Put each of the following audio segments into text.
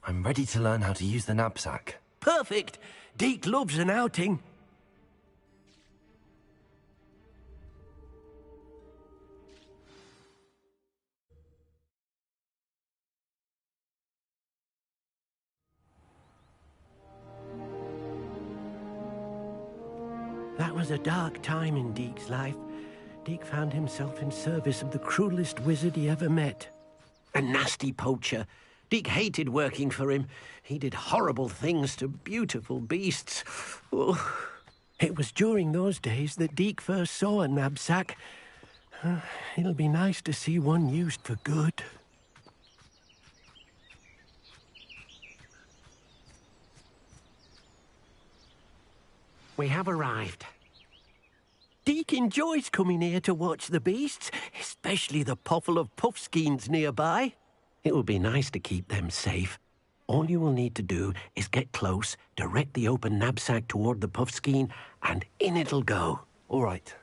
I'm ready to learn how to use the knapsack. Perfect! Deke loves an outing. That was a dark time in Deke's life. Deke found himself in service of the cruelest wizard he ever met. A nasty poacher. Deke hated working for him. He did horrible things to beautiful beasts. Oh. It was during those days that Deke first saw a knapsack. It'll be nice to see one used for good. We have arrived. Deke enjoys coming here to watch the beasts, especially the puffle of puffskeins nearby. It will be nice to keep them safe. All you will need to do is get close, direct the open knapsack toward the puffskein, and in it'll go. All right.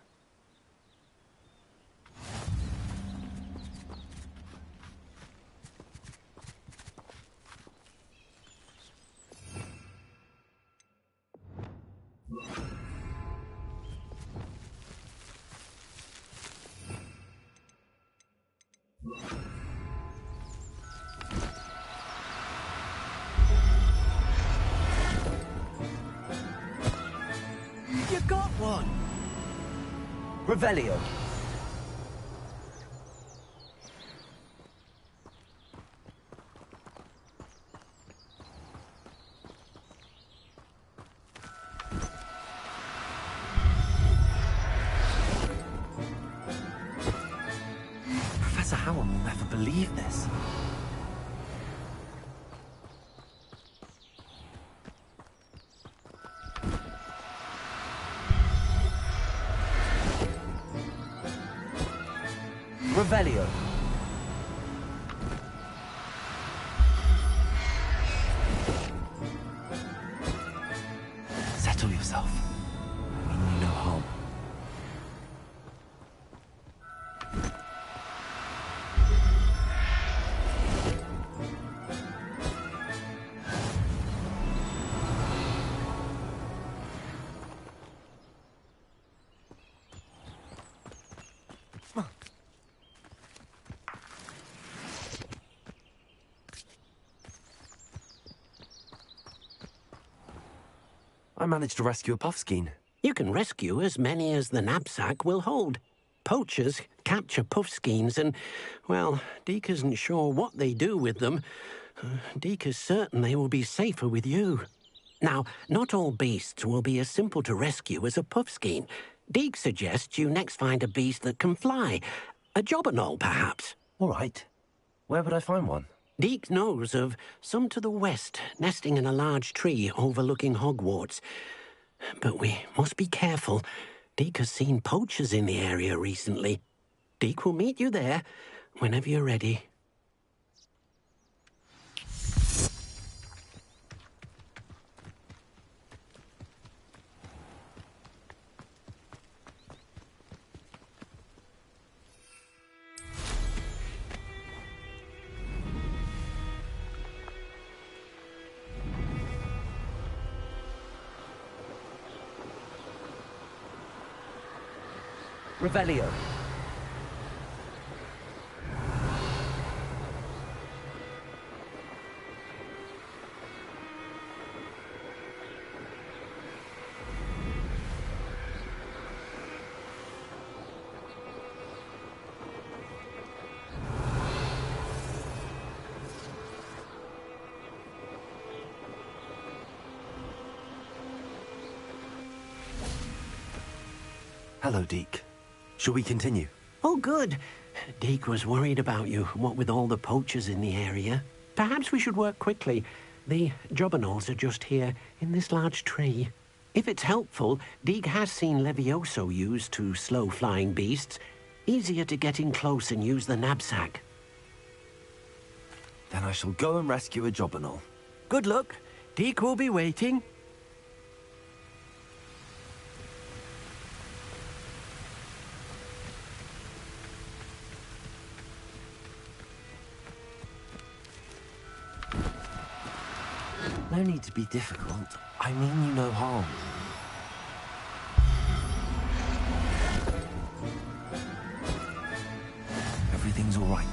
You got one! Revelio. Professor Howell will never believe this. Revelio. Settle yourself. We mean you no harm. I managed to rescue a puffskein. You can rescue as many as the knapsack will hold. Poachers capture puffskeins and, well, Deke isn't sure what they do with them. Deke is certain they will be safer with you. Now, not all beasts will be as simple to rescue as a puffskein. Deke suggests you next find a beast that can fly. A jobberknoll, perhaps. All right. Where would I find one? Deke knows of some to the west, nesting in a large tree overlooking Hogwarts. But we must be careful. Deke has seen poachers in the area recently. Deke will meet you there whenever you're ready. Revelio. Hello, Deke. Shall we continue? Oh, good. Deke was worried about you, what with all the poachers in the area. Perhaps we should work quickly. The jobberknolls are just here, in this large tree. If it's helpful, Deke has seen Levioso used to slow flying beasts. Easier to get in close and use the knapsack. Then I shall go and rescue a jobberknoll. Good luck. Deke will be waiting. need to be difficult. I mean you no harm. Everything's all right now.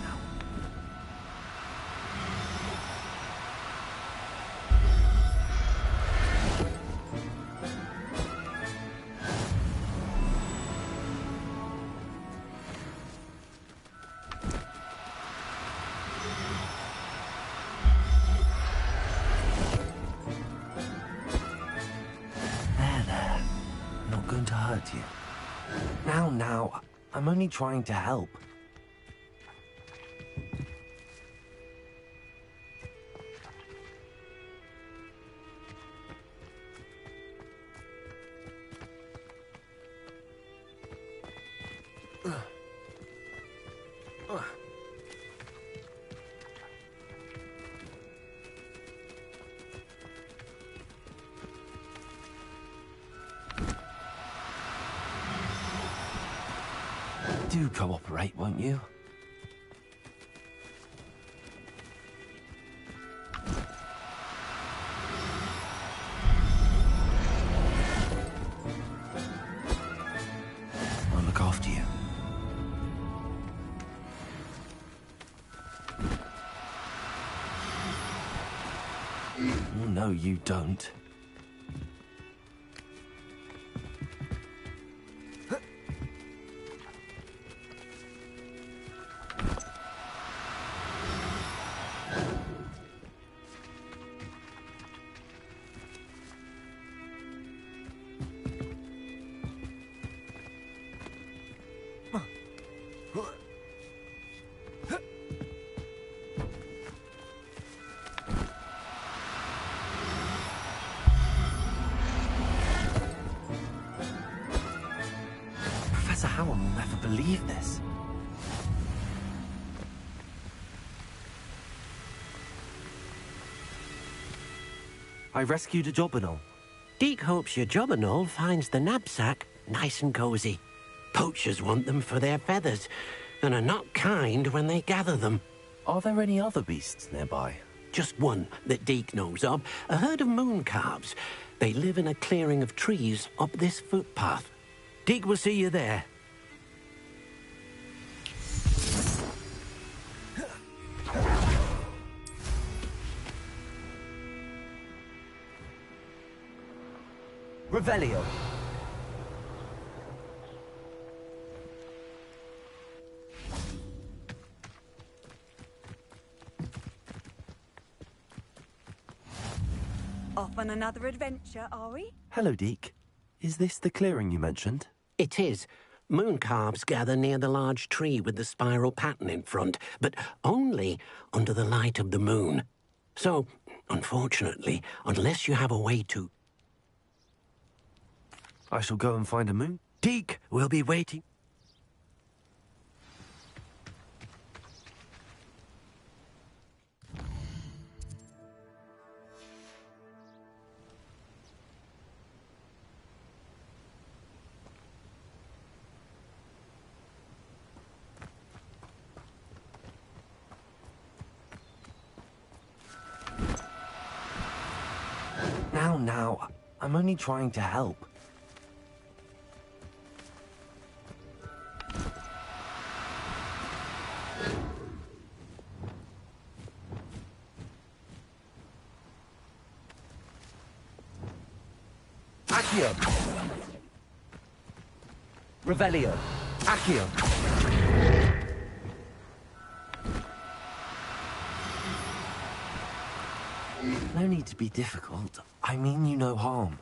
There. I'm not going to hurt you. Now. I'm only trying to help. Do cooperate, won't you? I'll look after you. Oh, no, you don't. Professor Howell will never believe this. I rescued a Jobberknoll. Deke hopes your Jobberknoll finds the knapsack nice and cozy. Poachers want them for their feathers, and are not kind when they gather them. Are there any other beasts nearby? Just one that Deke knows of, a herd of moon calves. They live in a clearing of trees up this footpath. Deke will see you there. Revelio. Off on another adventure, are we? Hello, Deke. Is this the clearing you mentioned? It is. Moon calves gather near the large tree with the spiral pattern in front, but only under the light of the moon. So, unfortunately, unless you have a way to... I shall go and find a moon. Deke will be waiting. Now. I'm only trying to help. Accio. Revelio. Accio. No need to be difficult. I mean you no harm.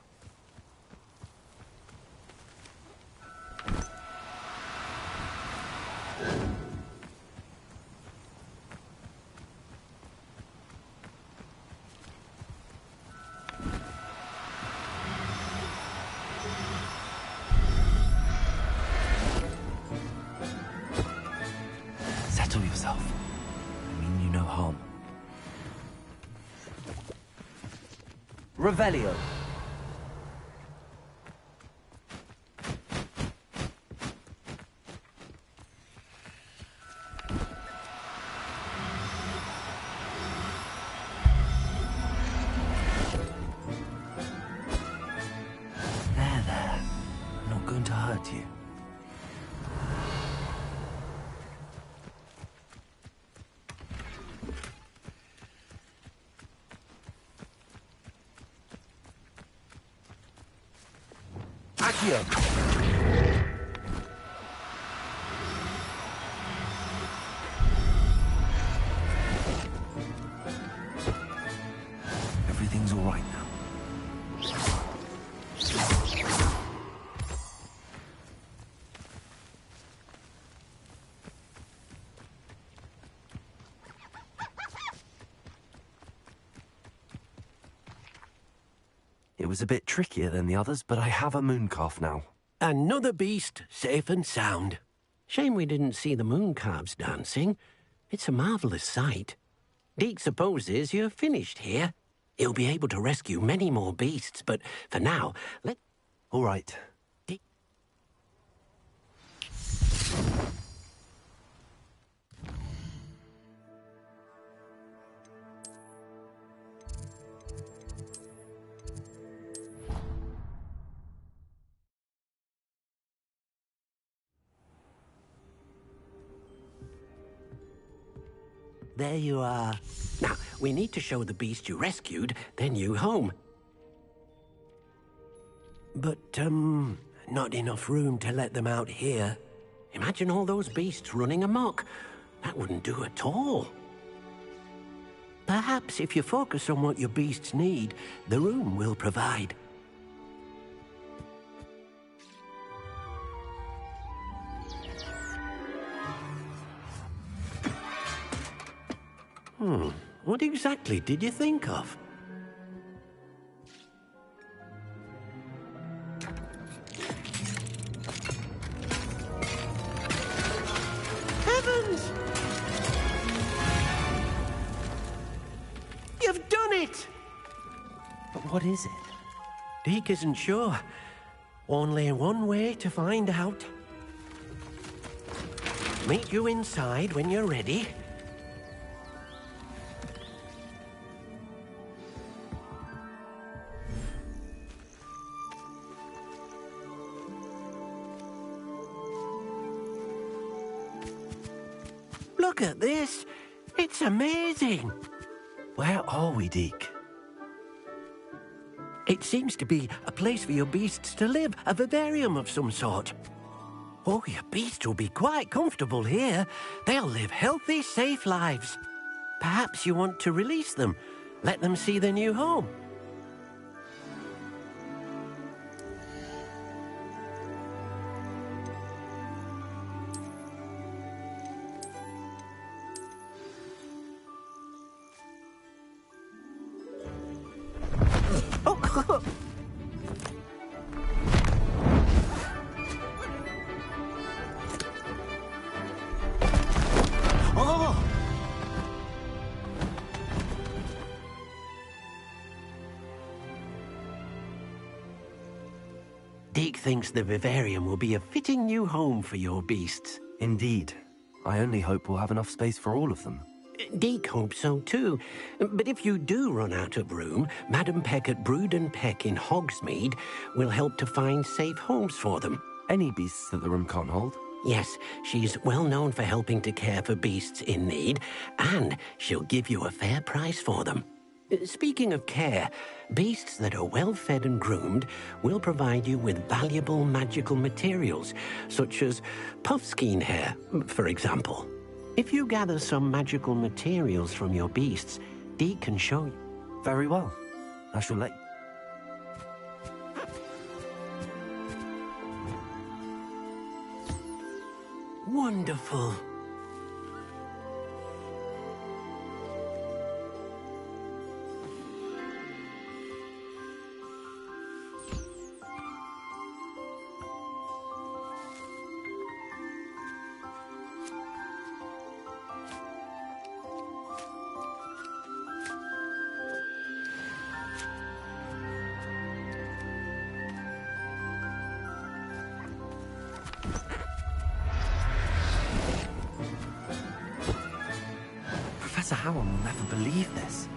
Settle yourself. I mean you no harm. Revelio. you. Accio! Everything's all right now. It was a bit trickier than the others, but I have a moon calf now. Another beast, safe and sound. Shame we didn't see the moon calves dancing. It's a marvellous sight. Deke supposes you're finished here. He'll be able to rescue many more beasts, but for now, All right. Deke... There you are. Now, we need to show the beast you rescued their new home. But, not enough room to let them out here. Imagine all those beasts running amok. That wouldn't do at all. Perhaps if you focus on what your beasts need, the room will provide. What exactly did you think of? Heavens! You've done it! But what is it? Deke isn't sure. Only one way to find out. Meet you inside when you're ready. Look at this. It's amazing. Where are we, Deke? It seems to be a place for your beasts to live, a vivarium of some sort. Oh, your beasts will be quite comfortable here. They'll live healthy, safe lives. Perhaps you want to release them, let them see their new home. Deke thinks the vivarium will be a fitting new home for your beasts. Indeed. I only hope we'll have enough space for all of them. Deke hopes so too. But if you do run out of room, Madam Peck at Brood and Peck in Hogsmeade will help to find safe homes for them. Any beasts that the room can't hold? Yes, she's well known for helping to care for beasts in need, and she'll give you a fair price for them. Speaking of care, beasts that are well fed and groomed will provide you with valuable magical materials, such as puffskein hair, for example. If you gather some magical materials from your beasts, Deke can show you. Very well. I shall let... Wonderful. Professor Howell will never believe this.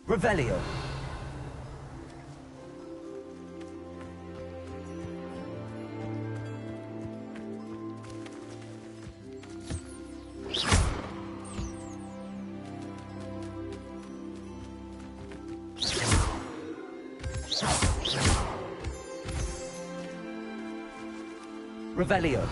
Revelio. Revelio.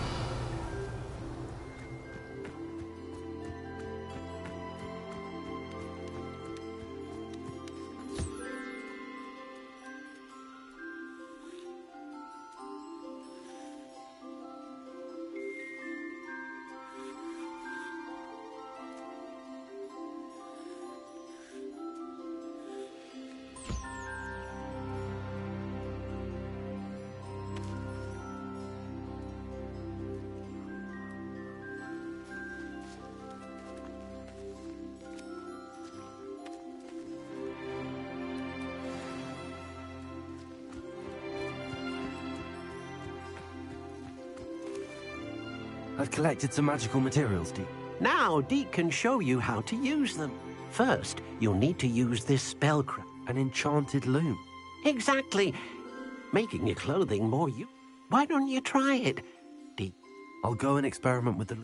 I've collected some magical materials, Deek. Now, Deke can show you how to use them. First, you'll need to use this spellcraft. An enchanted loom. Exactly. Making your clothing more Why don't you try it, Deke? I'll go and experiment with the...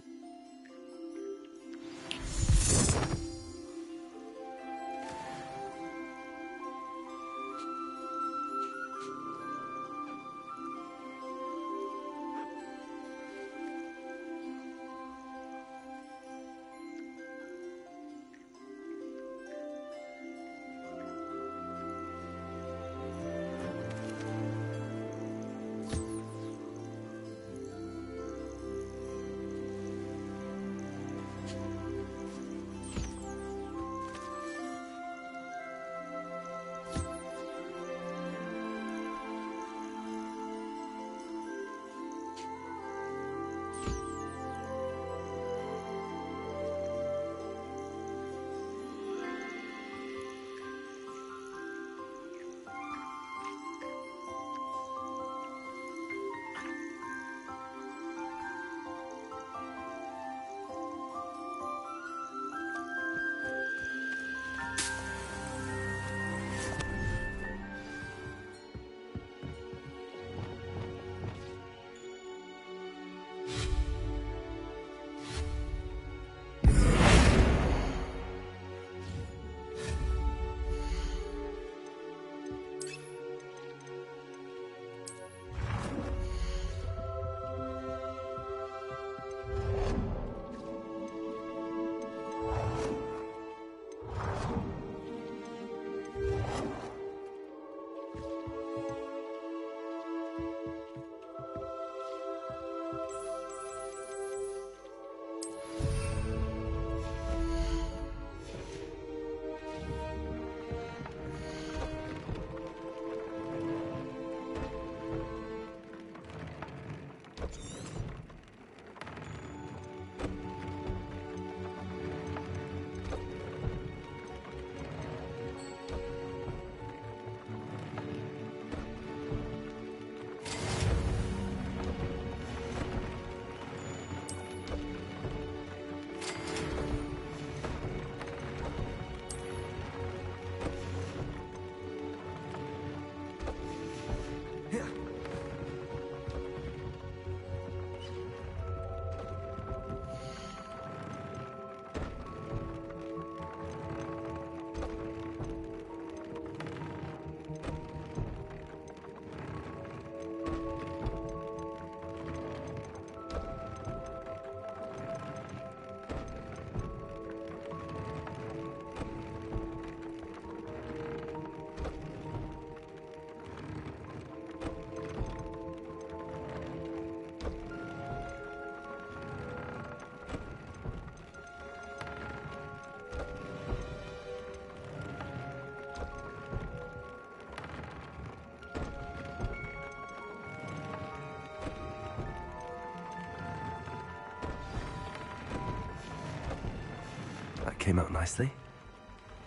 Came out nicely.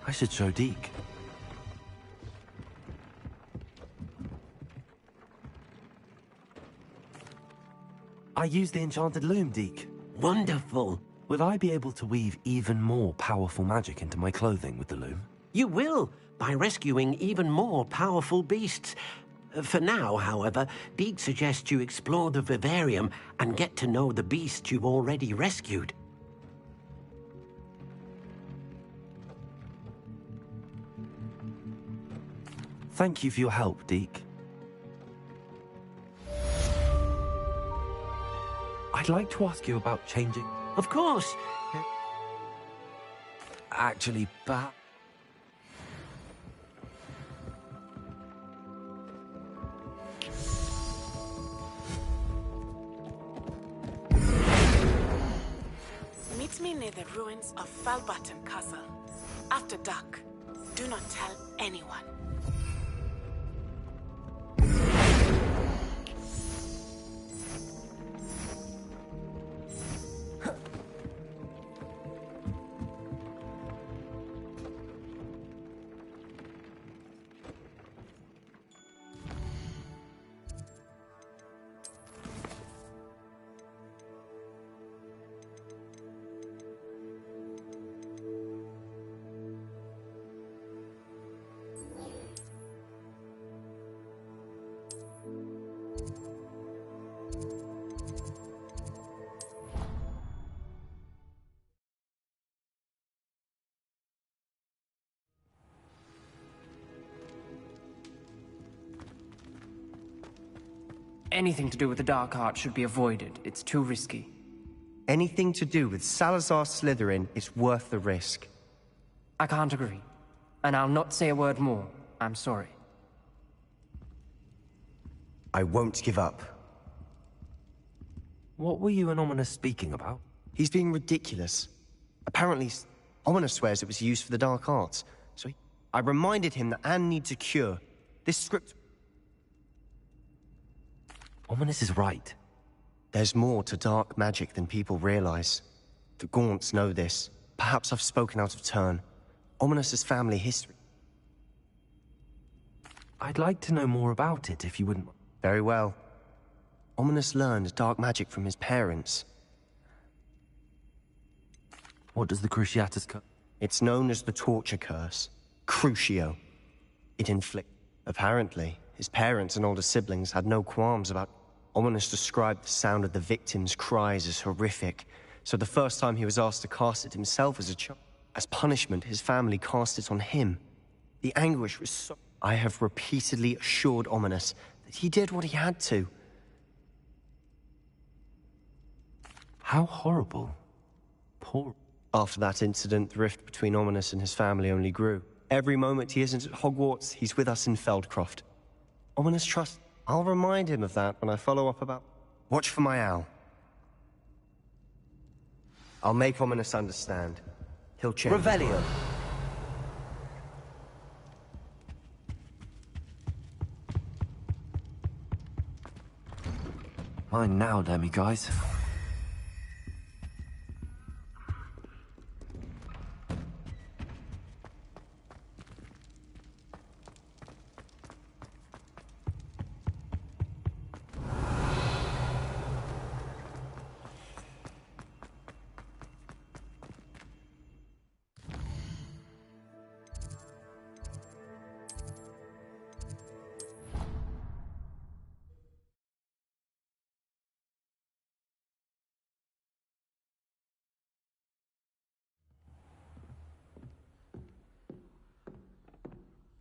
I should show Deke. I used the enchanted loom, Deke. Wonderful. Will I be able to weave even more powerful magic into my clothing with the loom? You will, by rescuing even more powerful beasts. For now, however, Deek suggests you explore the vivarium and get to know the beasts you've already rescued. Thank you for your help, Deek. I'd like to ask you about changing... Of course. Actually, perhaps... Meet me near the ruins of Falbutton Castle. After dark. Do not tell anyone. Anything to do with the Dark Art should be avoided. It's too risky. Anything to do with Salazar Slytherin is worth the risk. I can't agree. And I'll not say a word more. I'm sorry. I won't give up. What were you and Ominis speaking about? He's being ridiculous. Apparently, Ominis swears it was used for the Dark Arts, so I reminded him that Anne needs a cure. This script... Ominis is right. There's more to dark magic than people realize. The Gaunts know this. Perhaps I've spoken out of turn. Ominis' family history. I'd like to know more about it, if you wouldn't... Very well. Ominis learned dark magic from his parents. What does the Cruciatus... It's known as the Torture Curse. Crucio. It inflicts... Apparently, his parents and older siblings had no qualms about... Ominis described the sound of the victims' cries as horrific, so the first time he was asked to cast it himself as a child, as punishment, his family cast it on him. The anguish was so... I have repeatedly assured Ominis that he did what he had to. How horrible. Poor... After that incident, the rift between Ominis and his family only grew. Every moment he isn't at Hogwarts, he's with us in Feldcroft. Ominis trusts... I'll remind him of that when I follow up about... Watch for my owl. I'll make Ominis understand. He'll change. Revelio. Mine now, Demi, guys.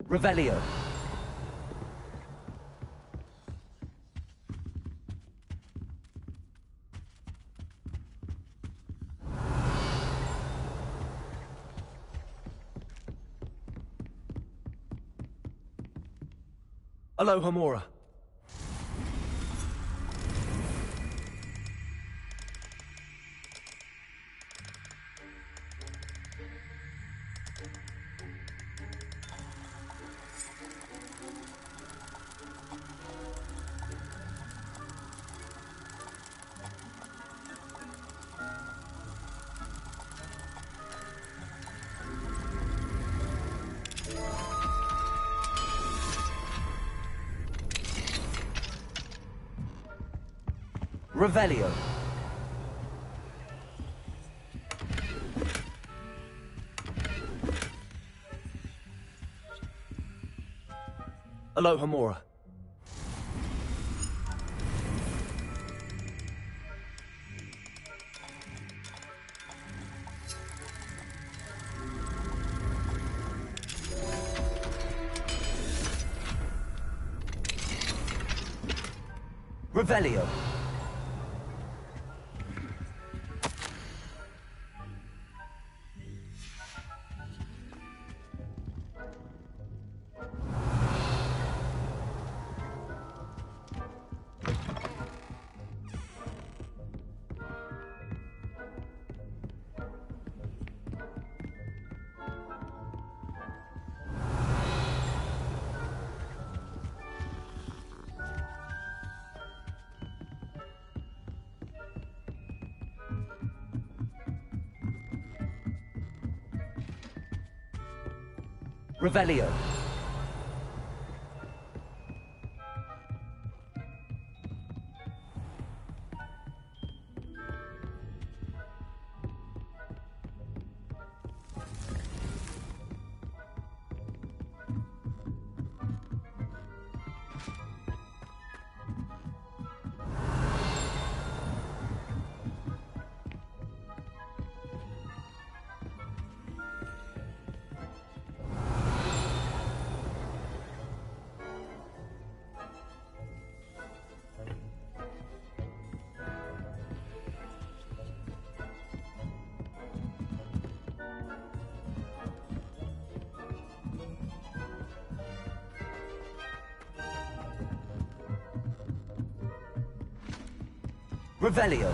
Revelio. Alohomora. Revelio. Alohomora. Revelio. Revelio. Revelio.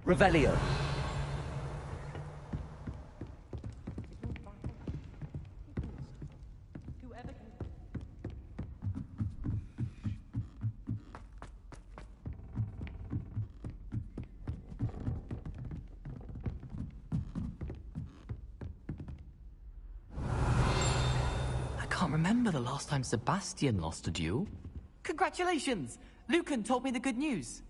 Revelio. I can't remember the last time Sebastian lost a duel. Congratulations! Lucan told me the good news.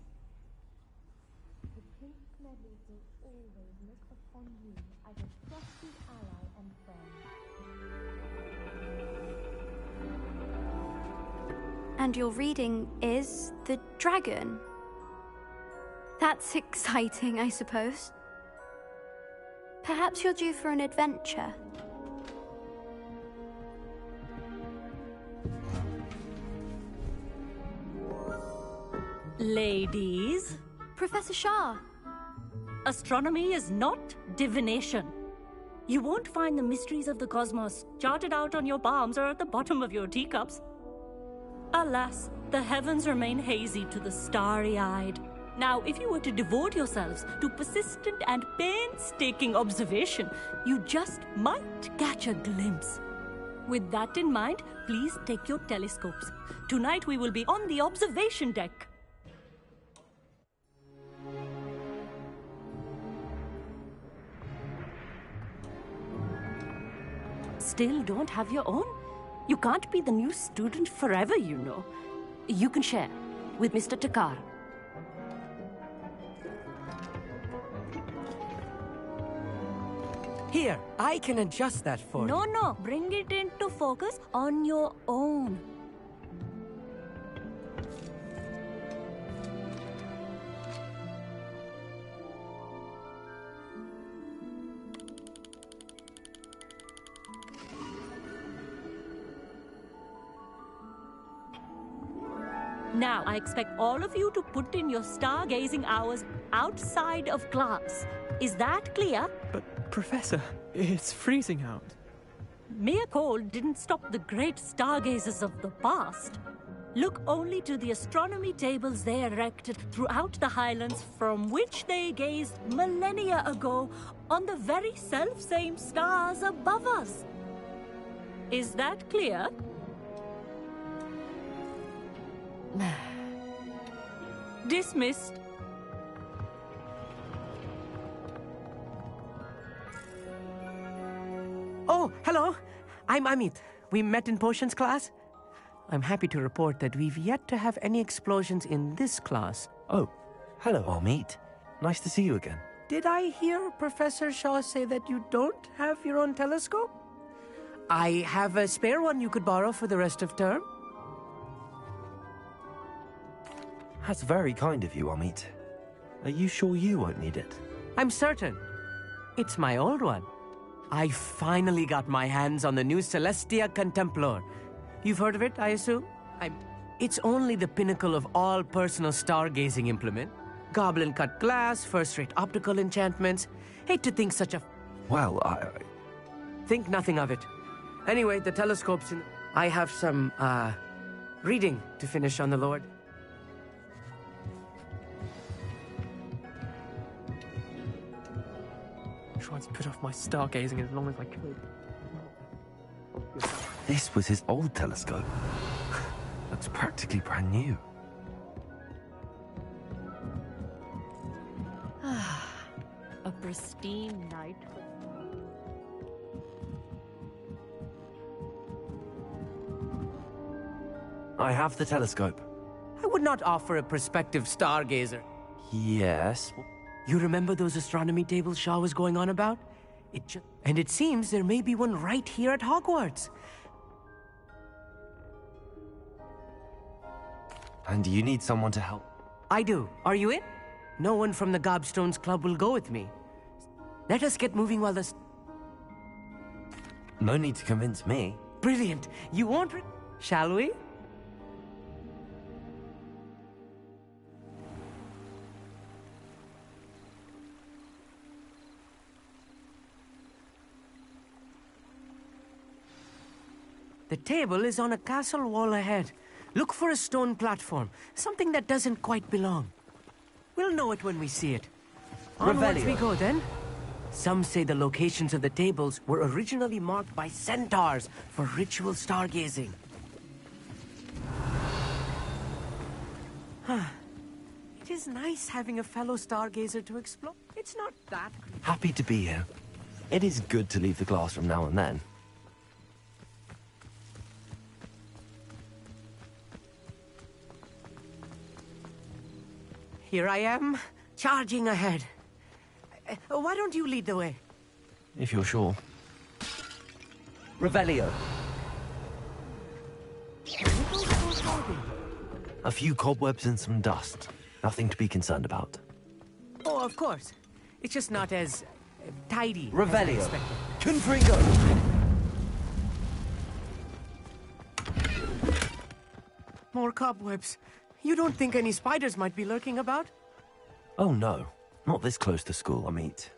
And your reading is the dragon. That's exciting, I suppose. Perhaps you're due for an adventure. Ladies, Professor Shah. astronomy is not divination. You won't find the mysteries of the cosmos charted out on your palms or at the bottom of your teacups. Alas, the heavens remain hazy to the starry-eyed. Now, if you were to devote yourselves to persistent and painstaking observation, you just might catch a glimpse. With that in mind, please take your telescopes. Tonight we will be on the observation deck. Still don't have your own? You can't be the new student forever, you know. You can share with Mr. Takar. Here, I can adjust that for you. No, bring it into focus on your own. Now, I expect all of you to put in your stargazing hours outside of class. Is that clear? But, Professor, it's freezing out. Mere cold didn't stop the great stargazers of the past. Look only to the astronomy tables they erected throughout the Highlands, from which they gazed millennia ago on the very self-same stars above us. Is that clear? Dismissed. Oh, hello. I'm Amit. We met in potions class. I'm happy to report that we've yet to have any explosions in this class. Oh, hello, Amit. Nice to see you again. Did I hear Professor Shaw say that you don't have your own telescope? I have a spare one you could borrow for the rest of term. That's very kind of you, Amit. Are you sure you won't need it? I'm certain. It's my old one. I finally got my hands on the new Celestia Contemplar. You've heard of it, I assume? It's only the pinnacle of all personal stargazing implement. Goblin-cut glass, first-rate optical enchantments. Hate to think such a... Well, Think nothing of it. Anyway, the telescope's in... I have some, reading to finish on the Lord. Trying to put off my stargazing as long as I could. this was his old telescope. Looks practically brand new. A pristine night. I have the telescope. I would not offer a prospective stargazer. Yes. You remember those astronomy tables Shaw was going on about? And it seems there may be one right here at Hogwarts. And do you need someone to help? I do. Are you in? No one from the Gobstones Club will go with me. Let us get moving while the... No need to convince me. Brilliant. You won't... Shall we? The table is on a castle wall ahead. Look for a stone platform, something that doesn't quite belong. We'll know it when we see it. Onwards we go then. Some say the locations of the tables were originally marked by centaurs for ritual stargazing. It is nice having a fellow stargazer to explore. It's not that... Happy to be here. It is good to leave the classroom now and then. Here I am, charging ahead. Why don't you lead the way? If you're sure. Revelio. A few cobwebs and some dust. Nothing to be concerned about. Oh, of course. It's just not as tidy Revelio. as I expected. Confringo! More cobwebs. You don't think any spiders might be lurking about? Oh no. Not this close to school, Amit.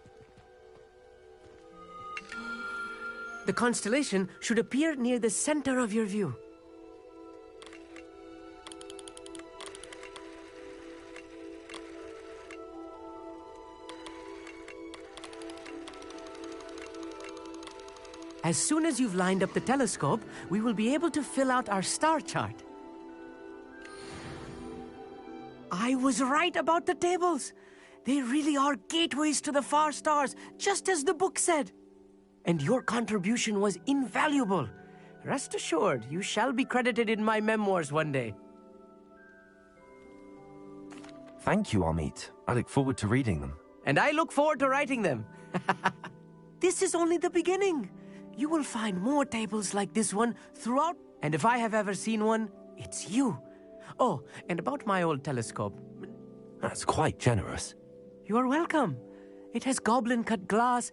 The constellation should appear near the center of your view. As soon as you've lined up the telescope, we will be able to fill out our star chart. I was right about the tables. They really are gateways to the far stars, just as the book said. And your contribution was invaluable. Rest assured, you shall be credited in my memoirs one day. Thank you, Amit. I look forward to reading them. And I look forward to writing them. This is only the beginning. You will find more tables like this one throughout. And if I have ever seen one, it's you. Oh, and about my old telescope. That's quite generous. You are welcome. It has goblin-cut glass.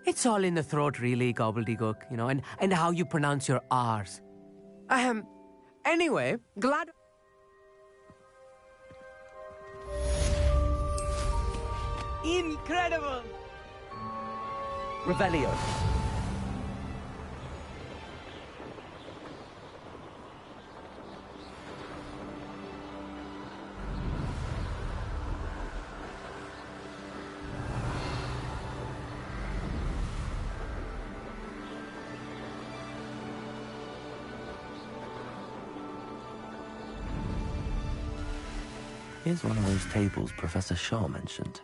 It's all in the throat, really, gobbledygook, you know, and how you pronounce your R's. Anyway, glad... Incredible! Revelio. Here's one of those tables Professor Shaw mentioned.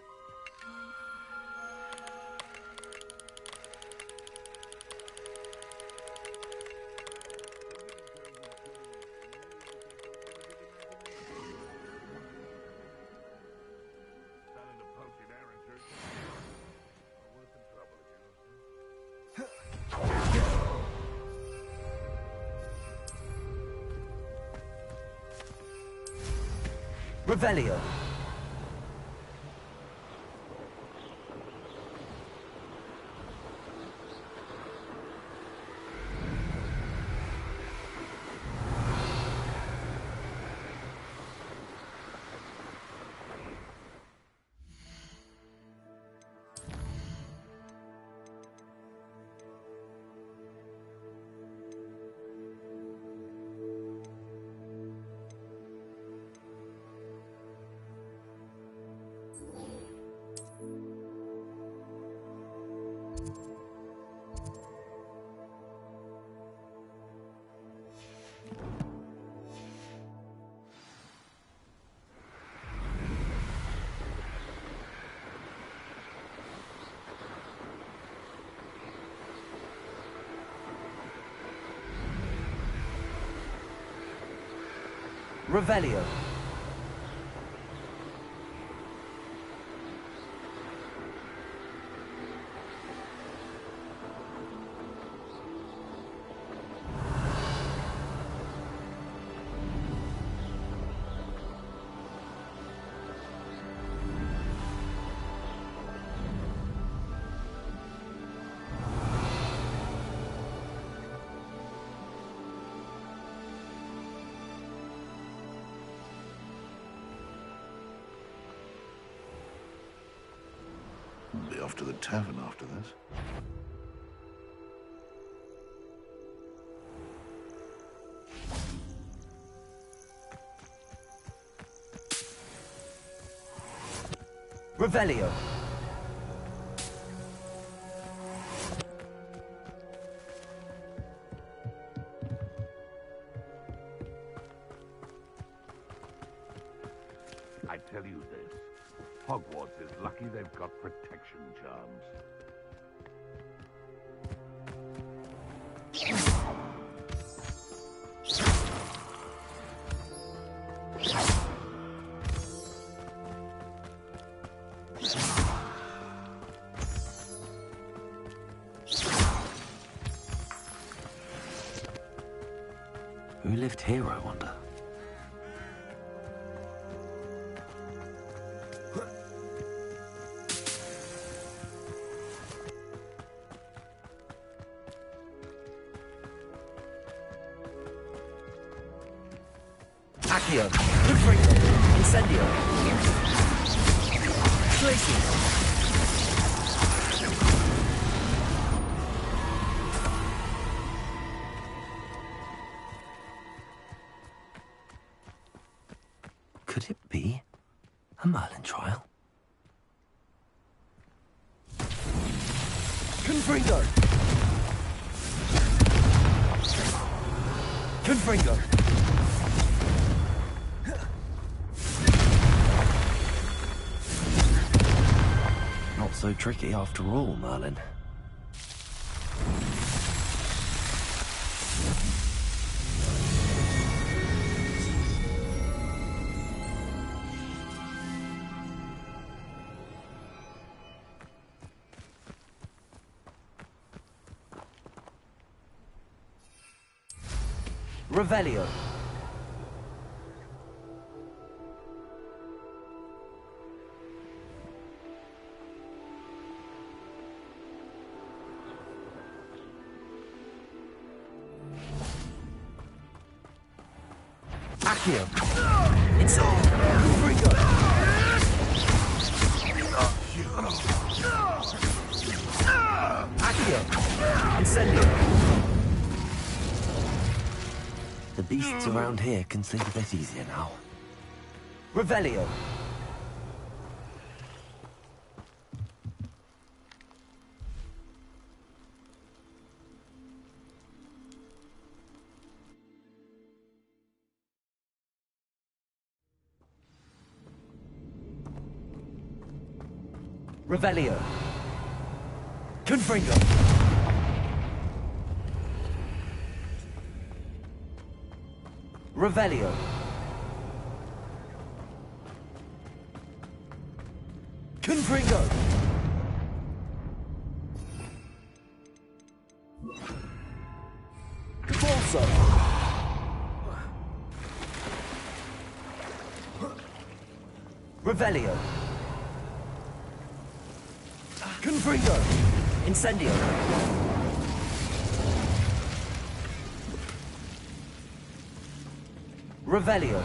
Revelio. Revelio. Be off to the tavern after this. Revelio. I tell you this, Hogwarts is lucky they've got protection charms. Who lived here, I wonder? Accio. Confringo. Incendio. Glacius. Could it be a Merlin trial? Confringo. Confringo. Not so tricky after all, Merlin. Revelio. Accio. Incendio. Confringo. Accio. Incendio. The beasts around here can sleep a bit easier now. Revelio. Revelio. Confringo. Revelio. Confringo. Convulso. Revelio. Confringo. Incendio. Revelio.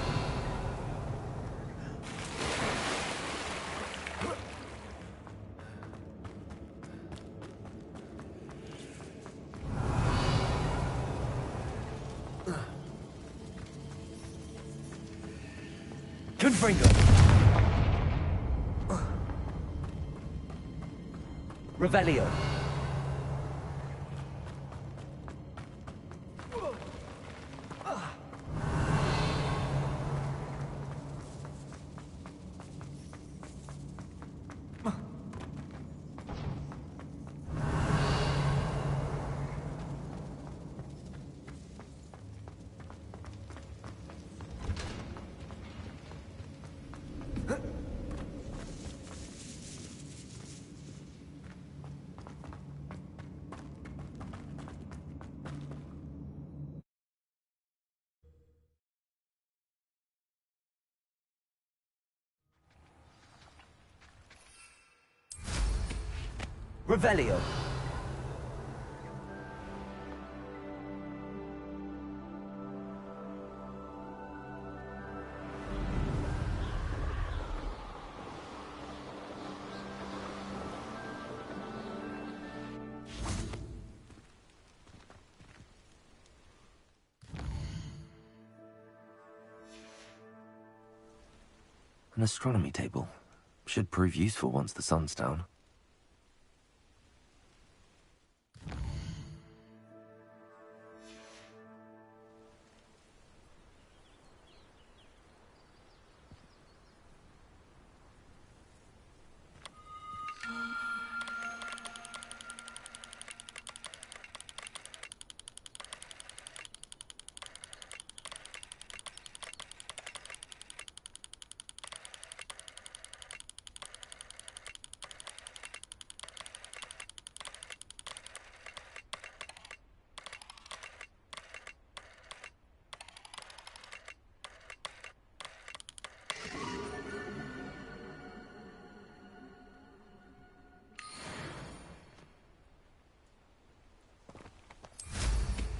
Confringo. Revelio. Revelio. An astronomy table. Should prove useful once the sun's down.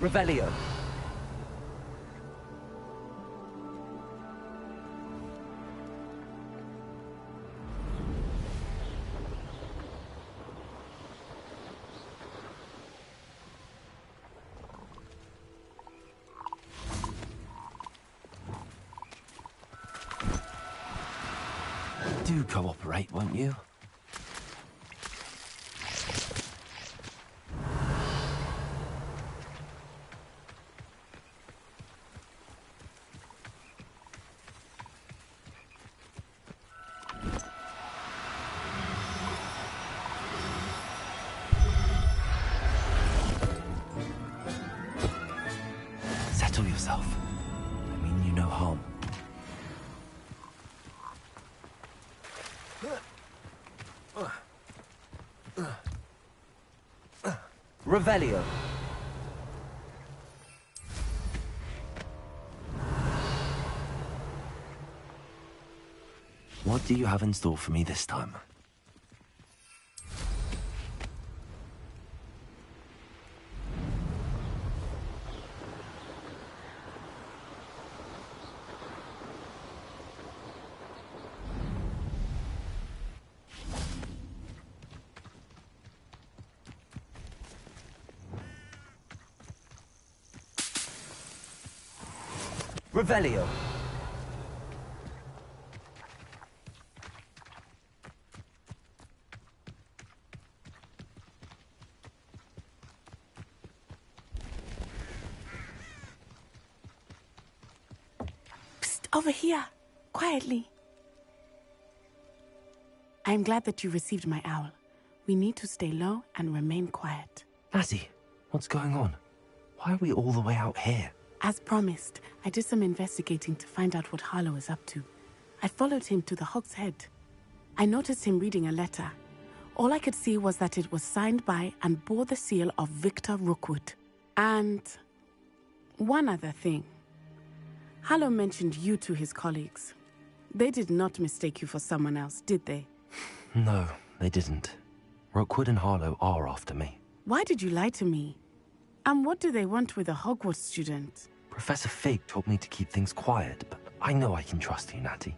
Revelio. Do cooperate, won't you? Settle yourself. I mean you no harm. Revelio. What do you have in store for me this time? Revelio. Psst, over here. Quietly. I am glad that you received my owl. We need to stay low and remain quiet. Natty, what's going on? Why are we all the way out here? As promised, I did some investigating to find out what Harlow is up to. I followed him to the Hog's Head. I noticed him reading a letter. All I could see was that it was signed by and bore the seal of Victor Rookwood. And one other thing. Harlow mentioned you to his colleagues. They did not mistake you for someone else, did they? No, they didn't. Rookwood and Harlow are after me. Why did you lie to me? And what do they want with a Hogwarts student? Professor Fig told me to keep things quiet, but I know I can trust you, Natty.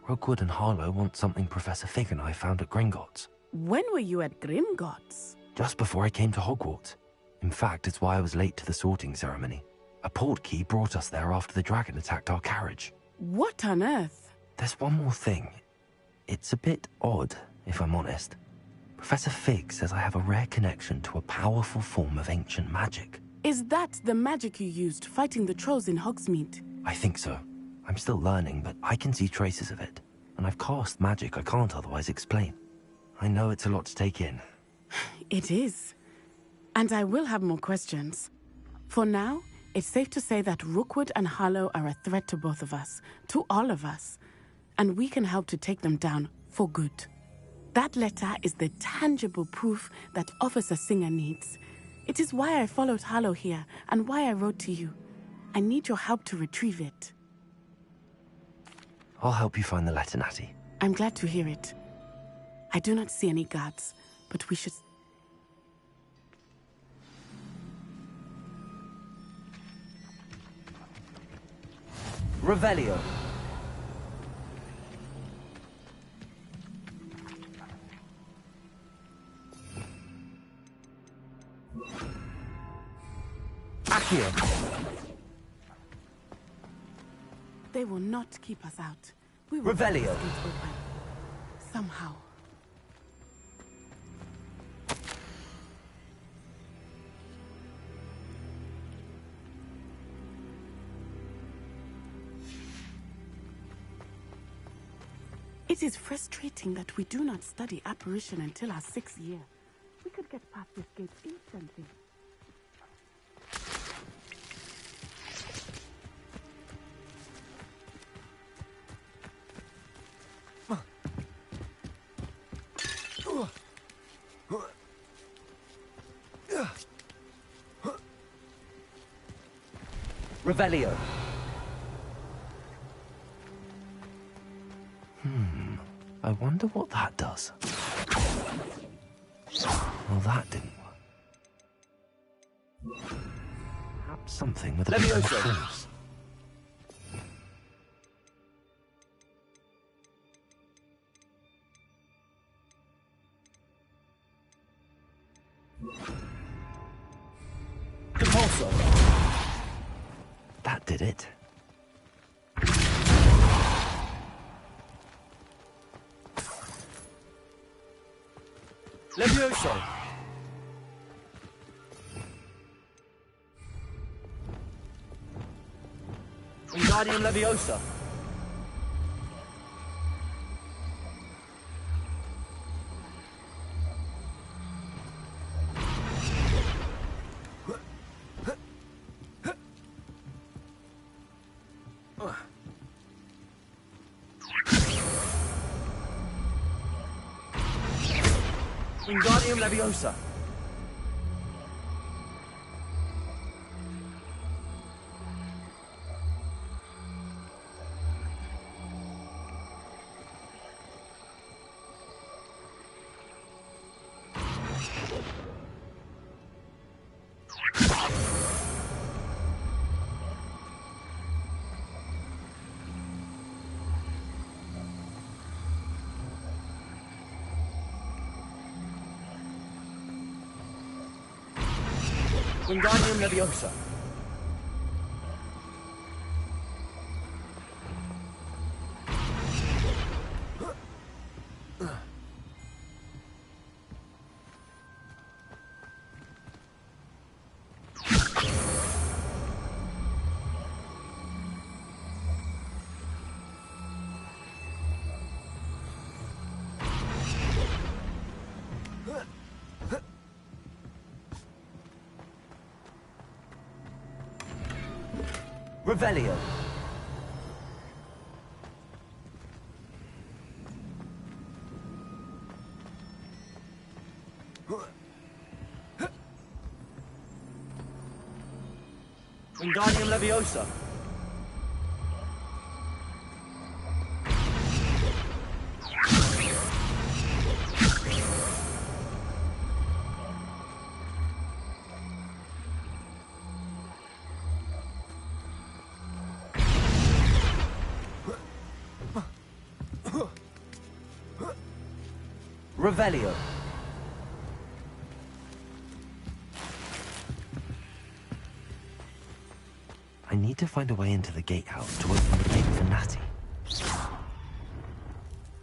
Rookwood and Harlow want something Professor Fig and I found at Gringotts. When were you at Gringotts? Just before I came to Hogwarts. In fact, it's why I was late to the sorting ceremony. A portkey brought us there after the dragon attacked our carriage. What on earth? There's one more thing. It's a bit odd, if I'm honest. Professor Fig says I have a rare connection to a powerful form of ancient magic. Is that the magic you used fighting the trolls in Hogsmeade? I think so. I'm still learning, but I can see traces of it. And I've cast magic I can't otherwise explain. I know it's a lot to take in. It is. And I will have more questions. For now, it's safe to say that Rookwood and Harlow are a threat to both of us, to all of us. And we can help to take them down for good. That letter is the tangible proof that Officer Singer needs. It is why I followed Harlow here and why I wrote to you. I need your help to retrieve it. I'll help you find the letter, Natty. I'm glad to hear it. I do not see any guards, but we should... Revelio. Accio. They will not keep us out. We will Revelio. keep this gate open. Somehow. It is frustrating that we do not study apparition until our 6th year. We could get past this gate instantly. Revelio. I wonder what that does. Well, that didn't work. Perhaps something with a bit of force. Compulso. That did it. Levioso. Wingardium Leviosa. Wingardium Leviosa. Wingardium Leviosa. Revelio. Wingardium Leviosa. Revelio. I need to find a way into the gatehouse to open the gate for Natty.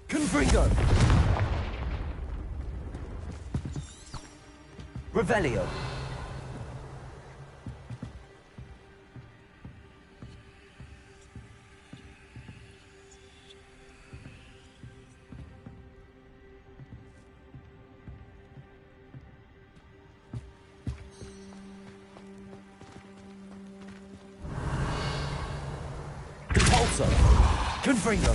Confringo. Revelio. Compulso. Confringo.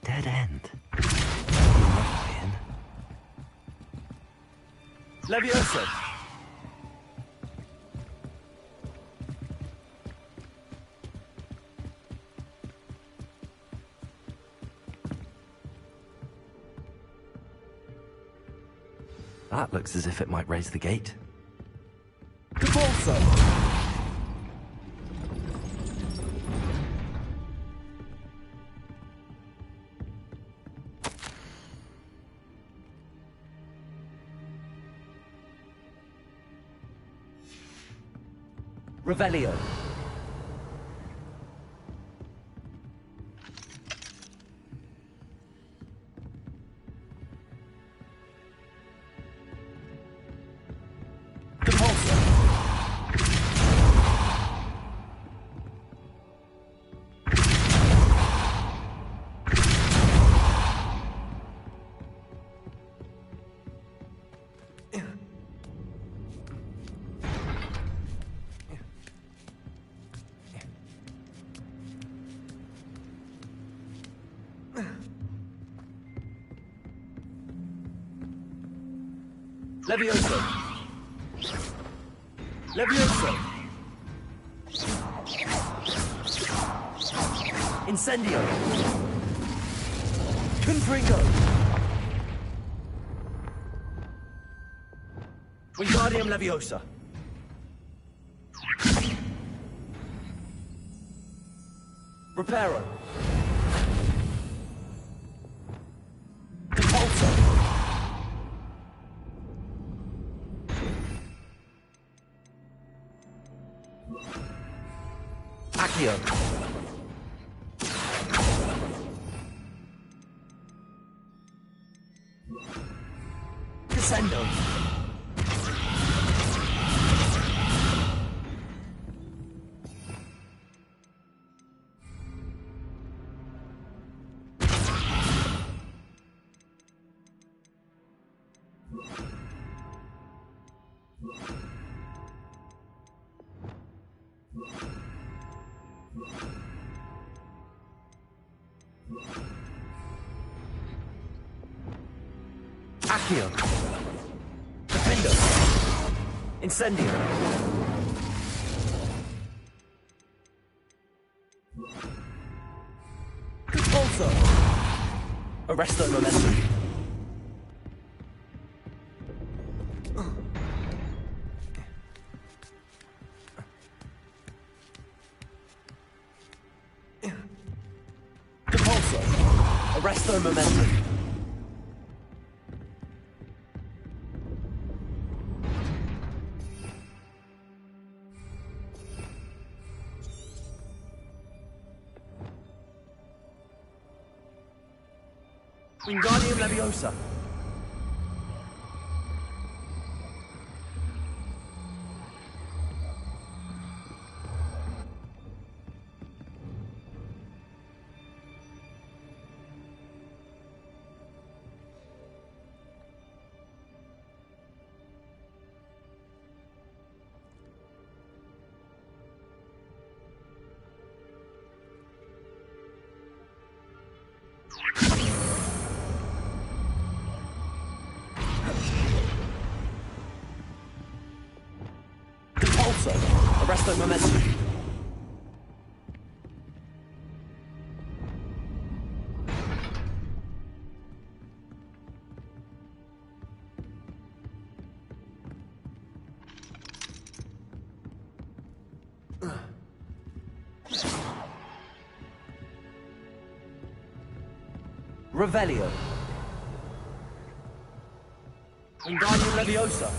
Dead end. Leviosa. That looks as if it might raise the gate. Compulso. Revelio. Leviosa. Leviosa. Incendio. Confringo. Wingardium Leviosa. Reparo. Compulso. Accio. Descendo. Accio. Defendo. Incendio. Compulso. Arresto momentum. Compulso. Arresto momentum. Wingardium Leviosa. Repulsor! Arresto Momentum! Revelio. Wingardium Leviosa.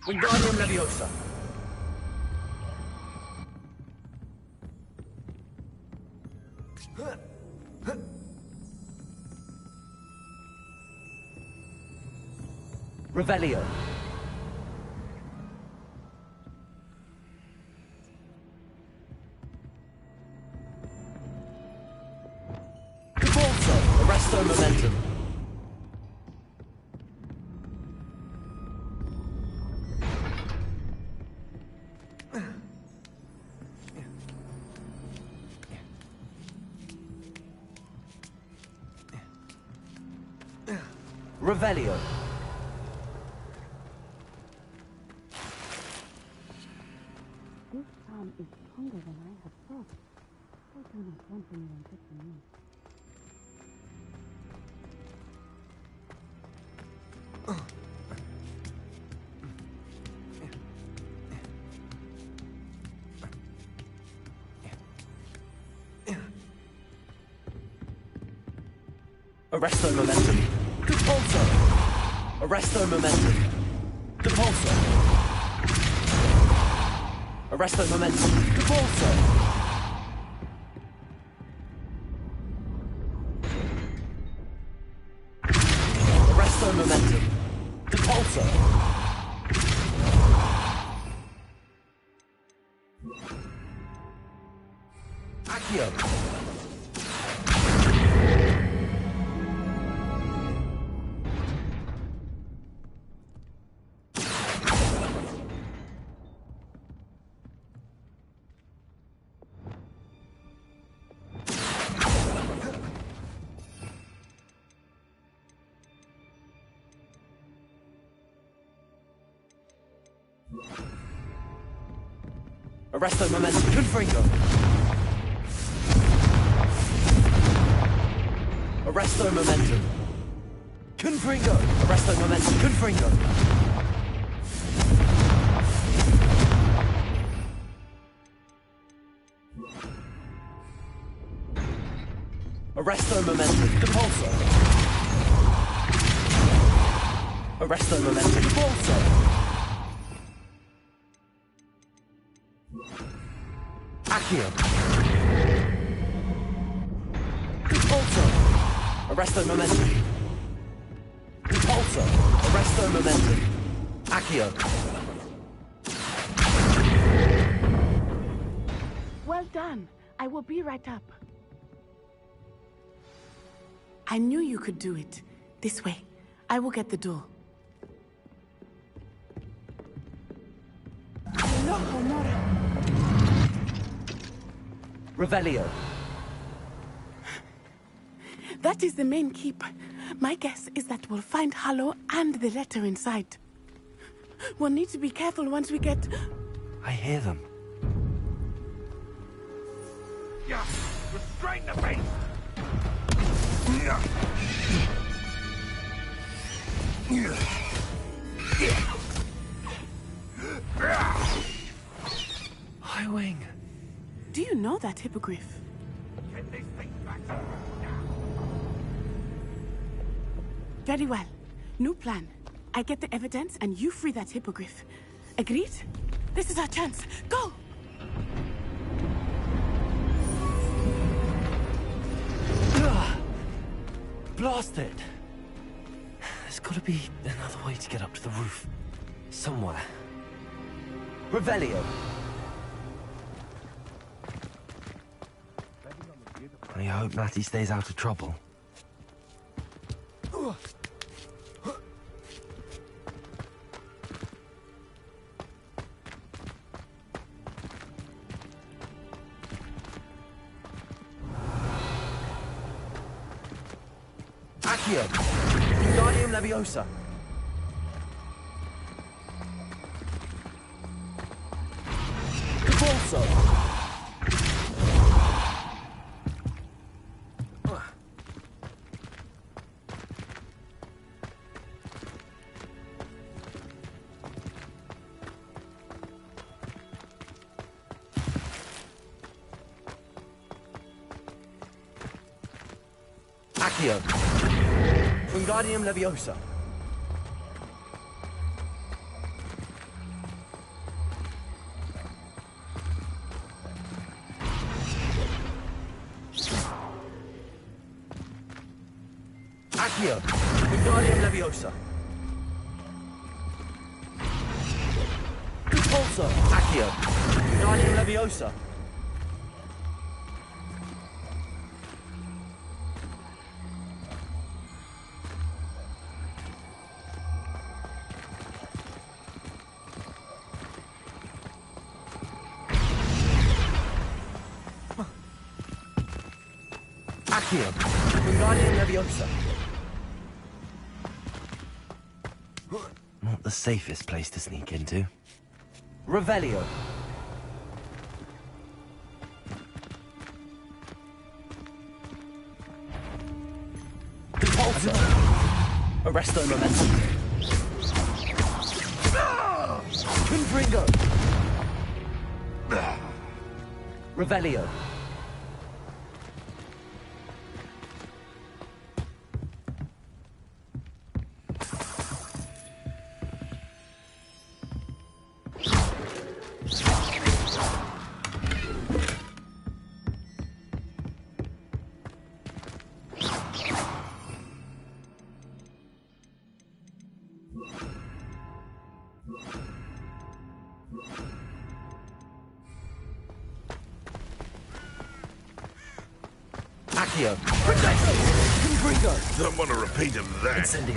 Wingardium Leviosa. Revelio. Repulsor. Arresto Momentum. Revelio. This charm is stronger than I had thought. I do not want anyone touching me. Arresto Momentum. Repulsor. Arresto Momentum. Repulsor. Arresto Momentum. Repulsor. Arresto Momentum. Repulsor. Accio. Arresto Momentum. Confringo. Arresto Momentum. Confringo. Arresto Momentum. Confringo. Arresto Momentum. Repulsor. Arresto Momentum. Repulsor. Accio. Repulsor. Arresto Momentum. Repulsor. Arresto Momentum. Accio. Well done. I will be right up. I knew you could do it. This way. I will get the door. Revelio. That is the main keep. My guess is that we'll find Harlow and the letter inside. We'll need to be careful once we get... I hear them. Yeah, restrain the beast! Highwing. Do you know that hippogriff? Get this thing back. Very well. New plan. I get the evidence and you free that hippogriff. Agreed? This is our chance. Go! Blast it. There's gotta be another way to get up to the roof. Somewhere. Revelio! I hope Natty stays out of trouble. Accio! Wingardium Leviosa! Convulso! Accio! Wingardium Leviosa! Accio! Wingardium Leviosa! Convulso! Accio! Wingardium Leviosa! Accio! Wingardium Leviosa! Not the safest place to sneak into. Revelio! Convulso! Arresto Momentum! Confringo! Revelio! Accio! Confringo! Don't want to repeat of that. Incendio!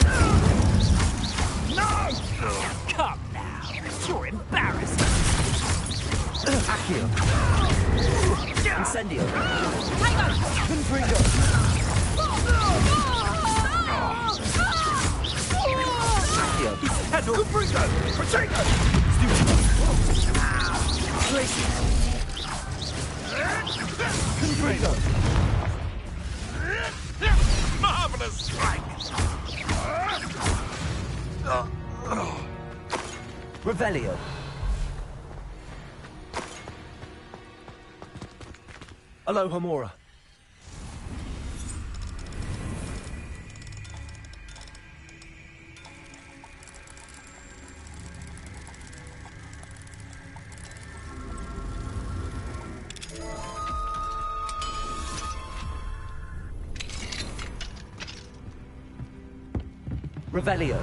No! Come now. You're embarrassing. Accio! Incendio! Confringo! Accio! Confringo! Protego! Glacius! Confringo! Marvelous strike! Revelio! Alohomora! Revelio!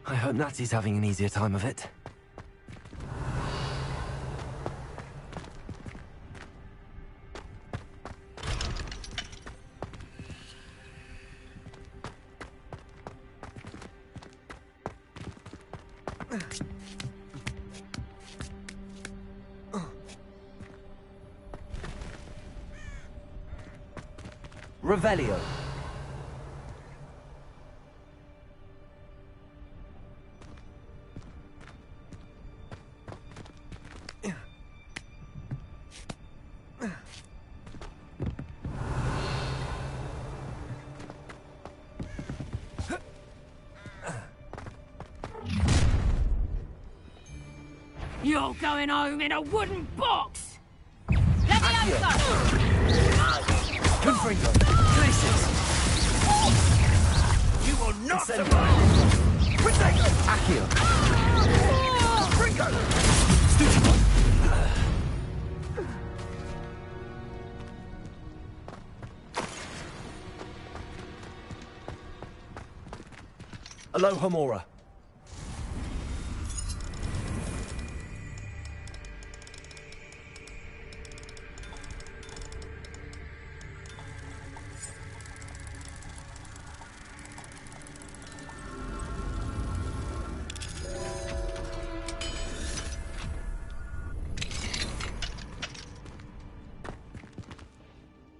I hope Natty's having an easier time of it. Revelio! You're going home in a wooden box! Leviosa! Confringo! Glacius! You will not survive! Accio! Alohomora.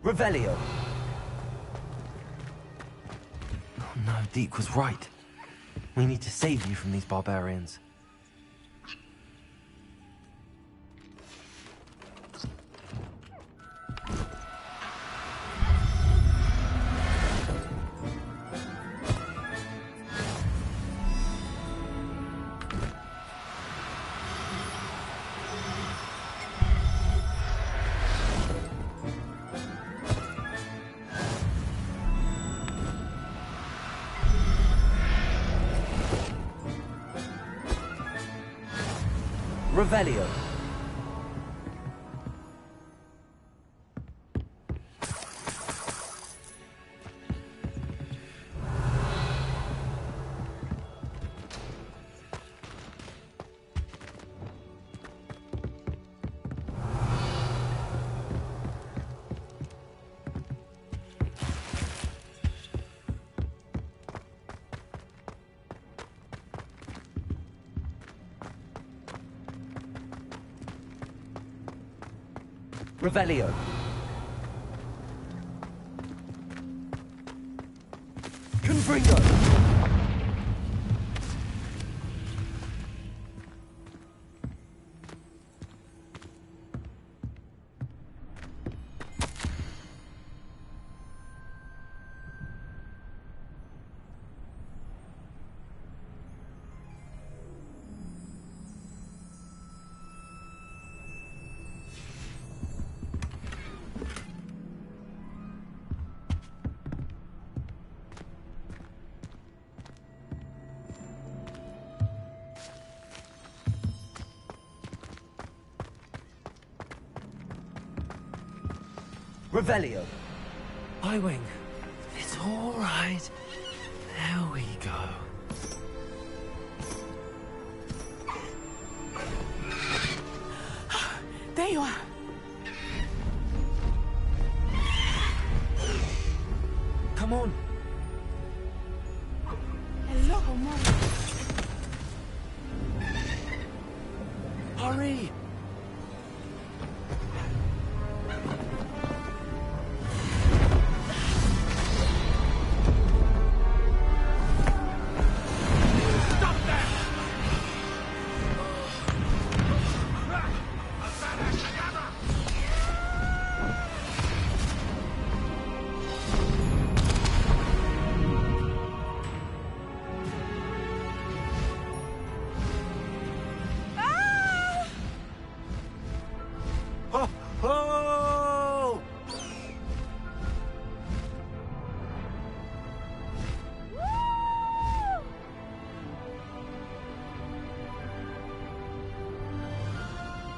Revelio. Oh no, Deke was right. We need to save you from these barbarians. Revelio. Revelio. Confringo. Revelio. Highwing. It's all right. There we go. There you are. Come on. Hello, Mom. Hurry.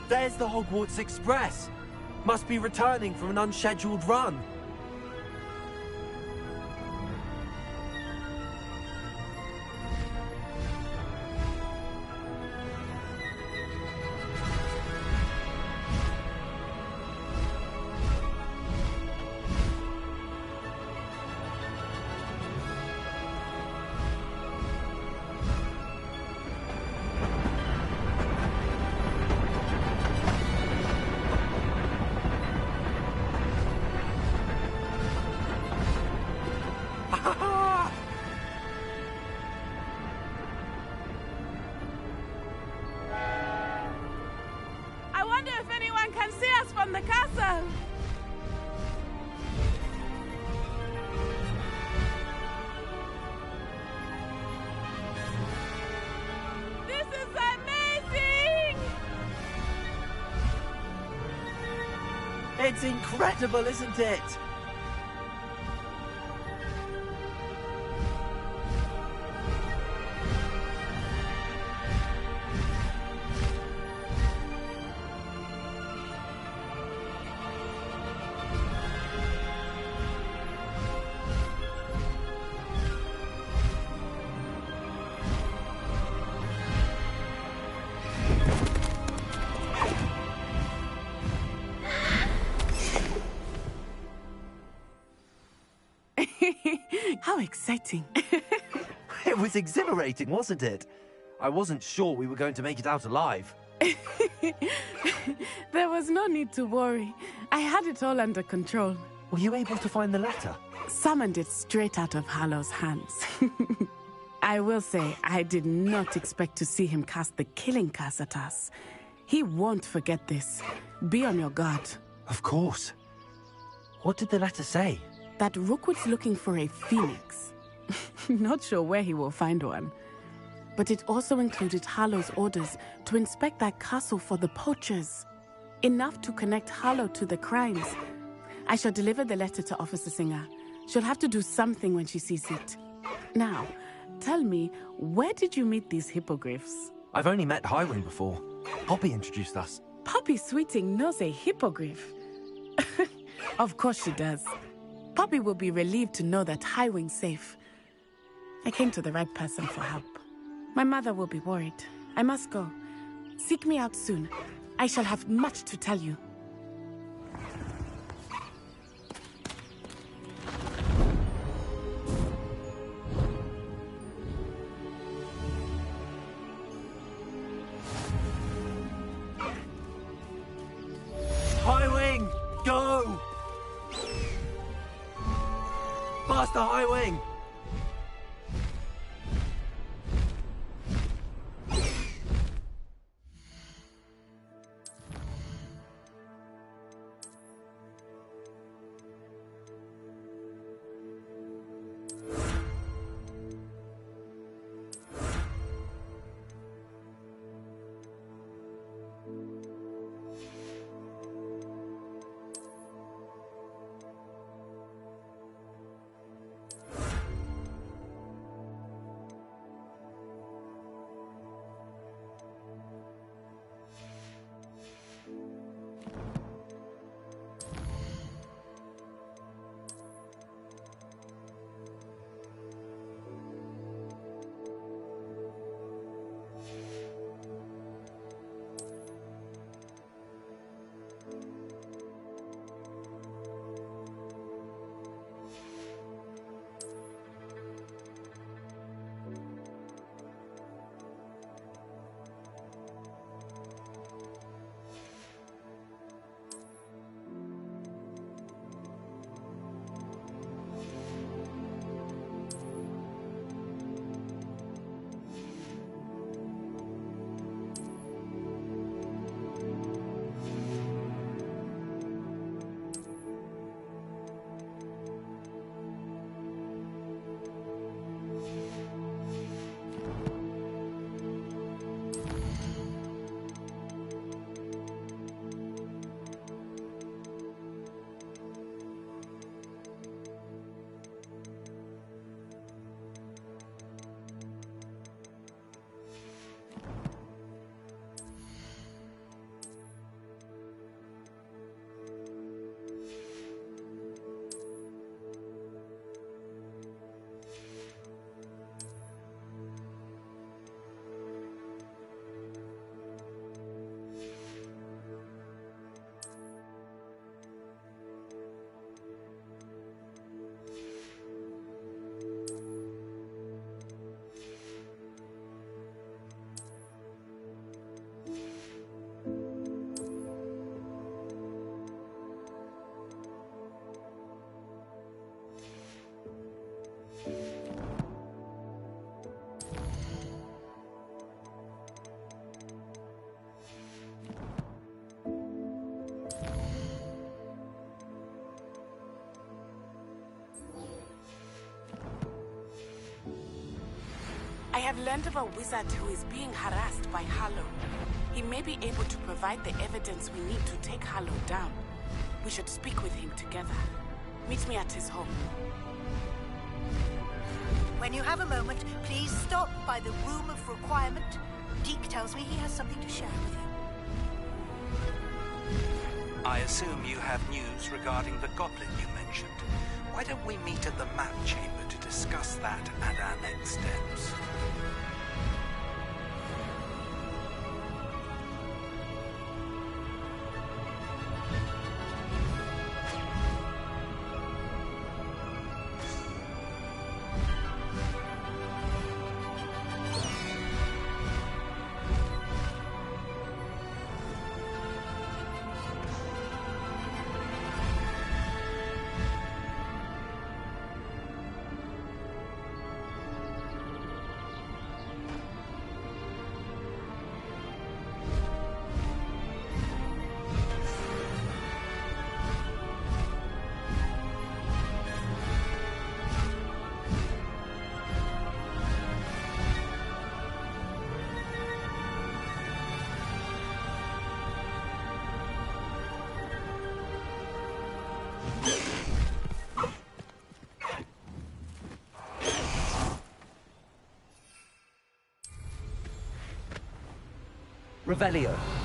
There's the Hogwarts Express. Must be returning from an unscheduled run. I wonder if anyone can see us from the castle. This is amazing! It's incredible, isn't it? How exciting. It was exhilarating, wasn't it? I wasn't sure we were going to make it out alive. There was no need to worry. I had it all under control. Were you able to find the letter? Summoned it straight out of Hallow's hands. I will say, I did not expect to see him cast the killing curse at us. He won't forget this. Be on your guard. Of course. What did the letter say? That Rookwood's looking for a phoenix. Not sure where he will find one. But it also included Hallow's orders to inspect that castle for the poachers. Enough to connect Hallow to the crimes. I shall deliver the letter to Officer Singer. She'll have to do something when she sees it. Now, tell me, where did you meet these hippogriffs? I've only met Highwing before. Poppy introduced us. Poppy Sweeting knows a hippogriff. Of course she does. Poppy will be relieved to know that Highwing's safe. I came to the right person for help. My mother will be worried. I must go. Seek me out soon. I shall have much to tell you. Highwing, go! Master Highwing! I have learned of a wizard who is being harassed by Hallow. He may be able to provide the evidence we need to take Hallow down. We should speak with him together. Meet me at his home. When you have a moment, please stop by the Room of Requirement. Deke tells me he has something to share with you. I assume you have news regarding the goblin you mentioned. Why don't we meet at the map chamber to discuss that and our next steps? Revelio.